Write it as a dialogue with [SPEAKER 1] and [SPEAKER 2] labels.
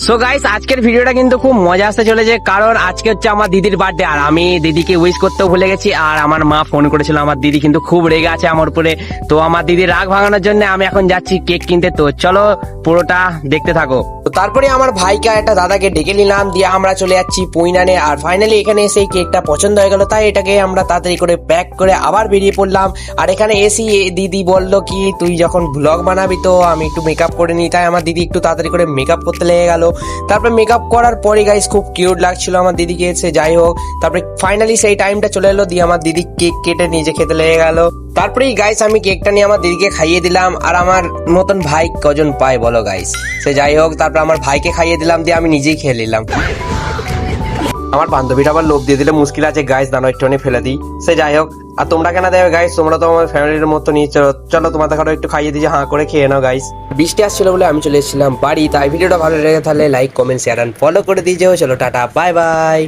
[SPEAKER 1] So guys, আজকের ভিডিওটা কিন্তু খুব মজা আসতে চলেছে, কারণ আজকে হচ্ছে আমার দিদির বার্থডে আর আমি দিদিকে উইশ করতেও ভুলে গেছি। আর আমার মা ফোন করেছিল, আমার দিদি কিন্তু খুব রেগে আছে আমার উপরে। তো আমার দিদির রাগ ভাঙানোর জন্য আমি এখন যাচ্ছি কেক কিনতে। তো চলো পুরোটা দেখতে থাকো। তো তারপরে আমার ভাইকে আর একটা দাদাকে ডেকে নিলাম, দিয়ে আমরা চলে যাচ্ছি পইনানে। আর ফাইনালি এখানে এসে এই কেকটা পছন্দ হয়ে গেল, তাই এটাকে আমরা তাড়াতাড়ি করে প্যাক করে আবার বেরিয়ে পড়লাম। আর এখানে এসি দিদি বললো কি তুই যখন ব্লগ বানাবি তো আমি একটু মেকআপ করে নিই, তাই আমার দিদি একটু তাড়াতাড়ি করে মেকআপ করতে লেগে গেল। তারপরে মেকআপ করার পরে গাইস খুব কিউট লাগছিল আমার দিদিকে, সে যাই হোক। তারপরে ফাইনালি সেই টাইমটা চলে এলো, দিয়ে আমার দিদি কেক কেটে নিজে খেতে লেগে গেল। তারপরেই গাইস আমি কেকটা নিয়ে আমার দিদিকে খাইয়ে দিলাম। আর আমার মতন ভাই কজন পায় বলো গাইস, সে যাই হোক। তারপর আমার ভাইকে খাইয়ে দিলাম, দিয়ে আমি নিজেই খেয়ে নিলাম। আমার বান্ধবীটা আবার লোভ দিয়ে দিলে মুশকিল আছে গাইস, দানো একটুখানি ফেলে দিই, সে যাই হোক। আর তোমরা কেন দেবে গাইস, তোমরা তো আমার ফ্যামিলির মতো নিয়ে চলো তোমাদের ঘরে একটু খাইয়ে দিই, হাঁ করে খেয়ে নাও গাইস। বৃষ্টি আসছিল বলে আমি চলে এসেছিলাম বাড়ি, তাই ভিডিওটা ভালো লেগে থাকলে like comment share and follow করে দিয়েছো। চলো টাটা বাই বাই।